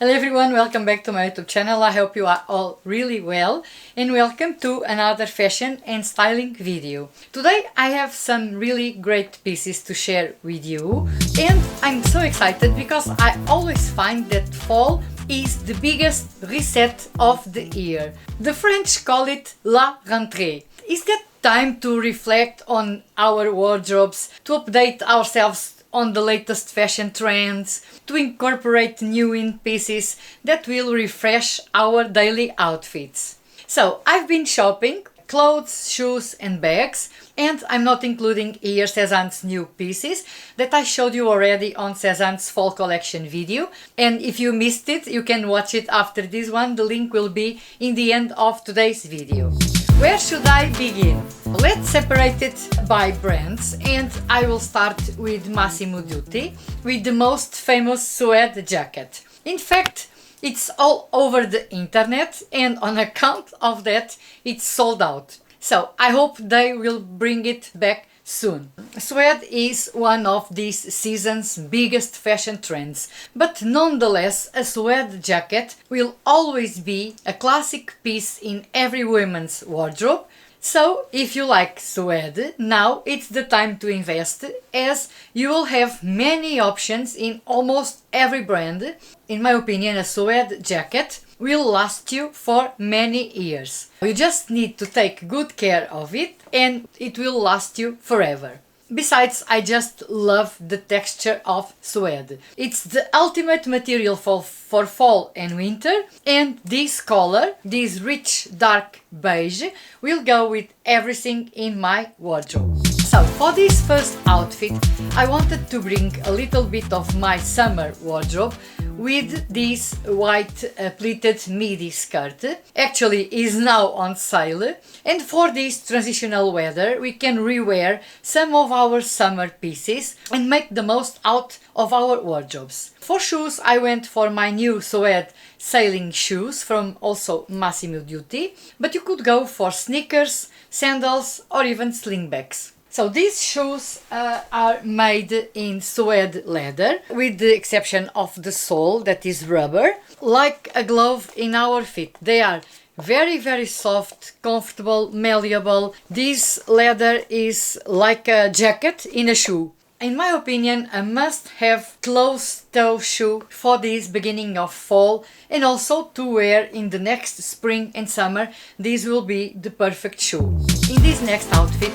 Hello everyone, welcome back to my YouTube channel. I hope you are all really well and welcome to another fashion and styling video. Today I have some really great pieces to share with you and I'm so excited because I always find that fall is the biggest reset of the year. The French call it la rentrée. Is that time to reflect on our wardrobes, to update ourselves on the latest fashion trends, to incorporate new in pieces that will refresh our daily outfits. So I've been shopping clothes, shoes and bags, and I'm not including here 𝑶𝑷𝑬𝑵's new pieces that I showed you already on 𝑶𝑷𝑬𝑵's fall collection video, and if you missed it you can watch it after this one. The link will be in the end of today's video. Where should I begin? Let's separate it by brands and I will start with Massimo Dutti with the most famous Suede Jacket. In fact, it's all over the internet and on account of that it's sold out. So I hope they will bring it back soon. Suede is one of this season's biggest fashion trends, but nonetheless a suede jacket will always be a classic piece in every woman's wardrobe. So if you like suede, now it's the time to invest, as you will have many options in almost every brand. In my opinion, a suede jacket will last you for many years. You just need to take good care of it and it will last you forever. Besides, I just love the texture of suede. It's the ultimate material for fall and winter, and this color, this rich dark beige, will go with everything in my wardrobe. So for this first outfit I wanted to bring a little bit of my summer wardrobe with this white pleated midi skirt. Actually is now on sale, and for this transitional weather we can rewear some of our summer pieces and make the most out of our wardrobes. For shoes I went for my new suede sailing shoes from also Massimo Dutti, but you could go for sneakers, sandals or even slingbacks. So these shoes are made in suede leather, with the exception of the sole that is rubber, like a glove in our feet. They are very soft, comfortable, malleable. This leather is like a jacket in a shoe. In my opinion, a must-have closed-toe shoe for this beginning of fall, and also to wear in the next spring and summer. This will be the perfect shoe. In this next outfit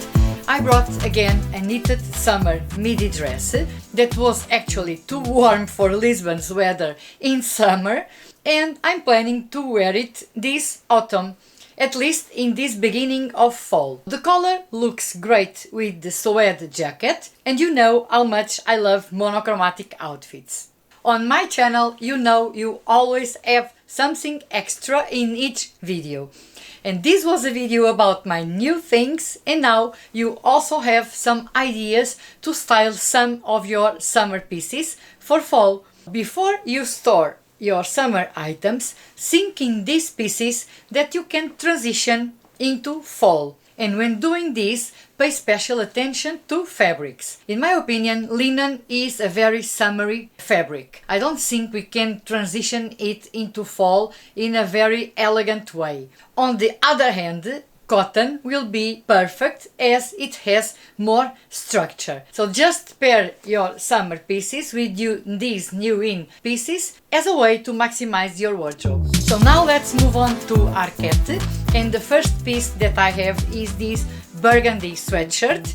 I brought again a knitted summer midi dress that was actually too warm for Lisbon's weather in summer, and I'm planning to wear it this autumn, at least in this beginning of fall. The color looks great with the suede jacket, and you know how much I love monochromatic outfits. On my channel you know you always have something extra in each video. And this was a video about my new things, and now you also have some ideas to style some of your summer pieces for fall. Before you store your summer items, think in these pieces that you can transition into fall. And when doing this, pay special attention to fabrics. In my opinion, linen is a very summery fabric. I don't think we can transition it into fall in a very elegant way. On the other hand, cotton will be perfect as it has more structure. So just pair your summer pieces with these new in pieces as a way to maximize your wardrobe. So now let's move on to Arket, and the first piece that I have is this burgundy sweatshirt.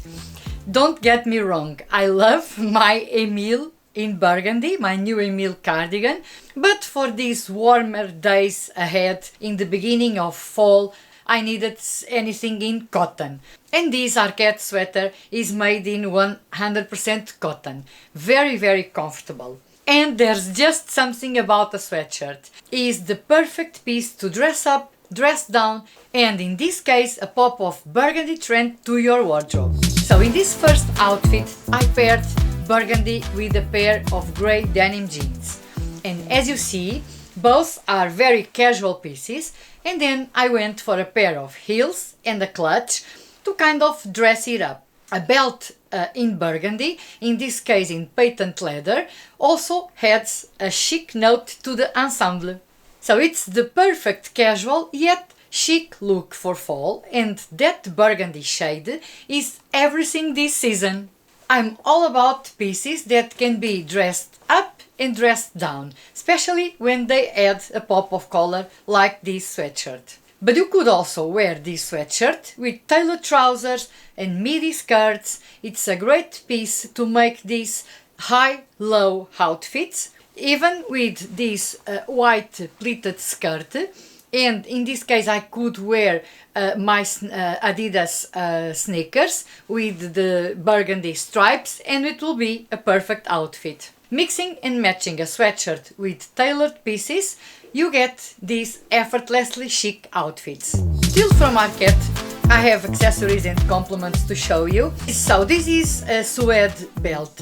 Don't get me wrong, I love my Emile in burgundy, my new Emile cardigan, but for these warmer days ahead in the beginning of fall I needed anything in cotton, and this Arket sweater is made in 100% cotton. Very comfortable. And there's just something about a sweatshirt. It is the perfect piece to dress up, dress down, and in this case a pop of burgundy trend to your wardrobe. So in this first outfit I paired burgundy with a pair of grey denim jeans, and as you see both are very casual pieces, and then I went for a pair of heels and a clutch to kind of dress it up. A belt in burgundy, in this case in patent leather, also adds a chic note to the ensemble. So it's the perfect casual yet chic look for fall, and that burgundy shade is everything this season. I'm all about pieces that can be dressed up and dressed down, especially when they add a pop of color like this sweatshirt. But you could also wear this sweatshirt with tailored trousers and midi skirts. It's a great piece to make these high-low outfits, even with this white pleated skirt. And in this case I could wear my Adidas sneakers with the burgundy stripes, and it will be a perfect outfit. Mixing and matching a sweatshirt with tailored pieces, you get these effortlessly chic outfits. Still from Arket, I have accessories and complements to show you. So this is a suede belt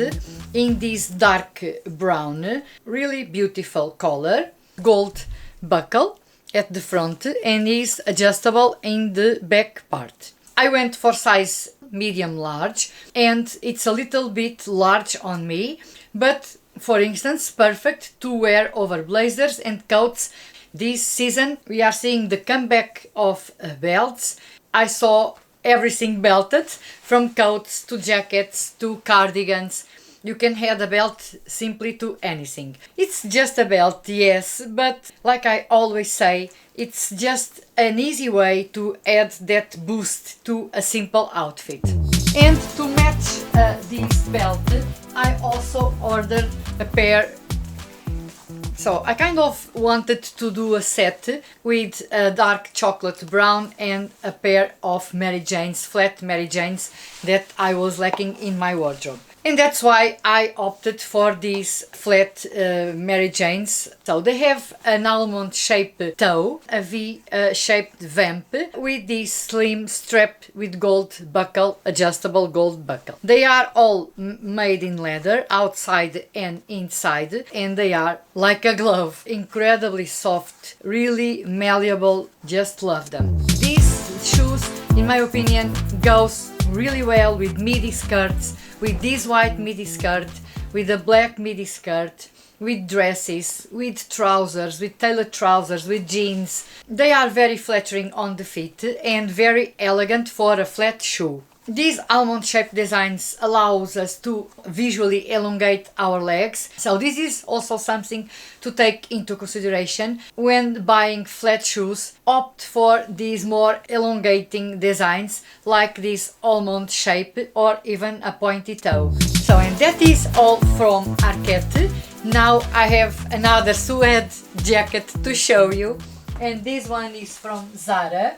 in this dark brown, really beautiful color, gold buckle at the front, and is adjustable in the back part. I went for size medium large, and it's a little bit large on me, but for instance perfect to wear over blazers and coats. This season we are seeing the comeback of belts. I saw everything belted, from coats to jackets to cardigans. You can add a belt simply to anything. It's just a belt, yes, but like I always say, it's just an easy way to add that boost to a simple outfit. And to match this belt, I also ordered a pair. So I kind of wanted to do a set with a dark chocolate brown and a pair of Mary Janes, flat Mary Janes, that I was lacking in my wardrobe. And that's why I opted for these flat Mary Janes. So they have an almond shaped toe, a V shaped vamp with this slim strap with gold buckle, adjustable gold buckle. They are all made in leather, outside and inside, and they are like a glove. Incredibly soft, really malleable, just love them. These shoes, in my opinion, goes really well with midi skirts, with this white midi skirt, with a black midi skirt, with dresses, with trousers, with tailored trousers, with jeans. They are very flattering on the feet and very elegant for a flat shoe. These almond-shaped designs allows us to visually elongate our legs, so this is also something to take into consideration when buying flat shoes. Opt for these more elongating designs like this almond shape or even a pointy toe. So, and that is all from Arket. Now I have another suede jacket to show you, and this one is from Zara.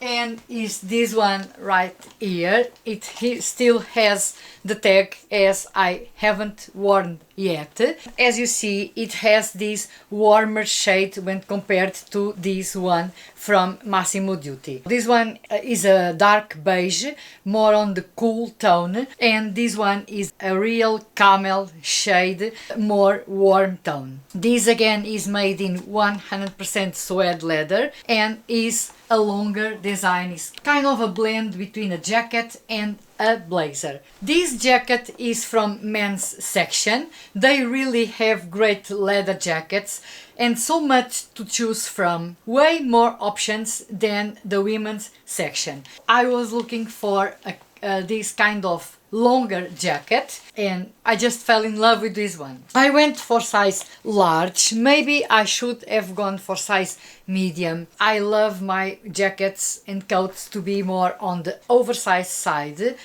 And is this one right here. It still has the tag as I haven't worn yet. As you see, it has this warmer shade when compared to this one from Massimo Dutti. This one is a dark beige, more on the cool tone, and this one is a real camel shade, more warm tone. This again is made in 100% suede leather and is a longer design. Is kind of a blend between a jacket and a blazer. This jacket is from men's section. They really have great leather jackets and so much to choose from. Way more options than the women's section. I was looking for this kind of longer jacket and I just fell in love with this one. I went for size large. Maybe I should have gone for size medium. I love my jackets and coats to be more on the oversized side,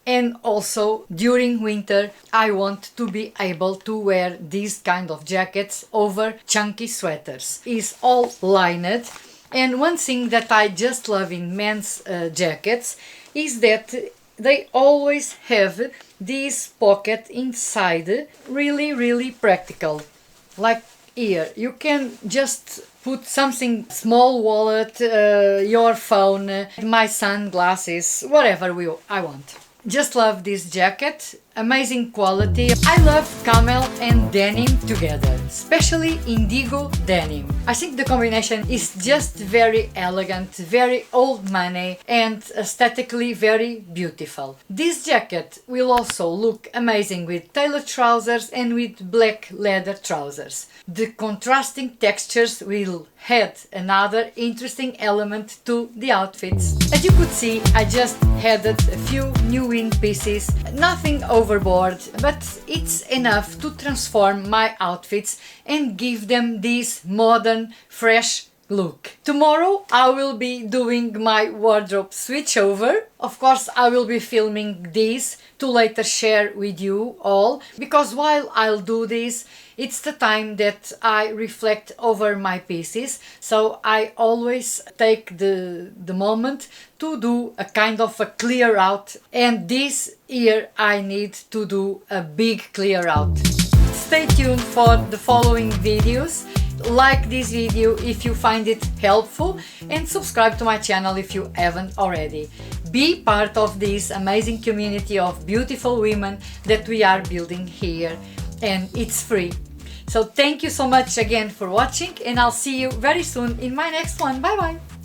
and also during winter I want to be able to wear these kind of jackets over chunky sweaters. It's all lined, and one thing that I just love in men's jackets is that they always have this pocket inside, really practical. Like here, you can just put something, small wallet, your phone, my sunglasses, whatever I want. Just love this jacket. amazing quality. I love camel and denim together, especially indigo denim. I think the combination is just very elegant, very old money, and aesthetically very beautiful. This jacket will also look amazing with tailored trousers and with black leather trousers. The contrasting textures will add another interesting element to the outfits. As you could see, I just added a few new in pieces, nothing overboard, but it's enough to transform my outfits and give them this modern, fresh look. Tomorrow I will be doing my wardrobe switchover. Of course, I will be filming this to later share with you all, because while I'll do this, it's the time that I reflect over my pieces, so I always take the moment to do a kind of a clear out, and this year I need to do a big clear out. Stay tuned for the following videos. Like this video if you find it helpful, and subscribe to my channel if you haven't already. Be part of this amazing community of beautiful women that we are building here, and it's free. So thank you so much again for watching, and I'll see you very soon in my next one. Bye bye!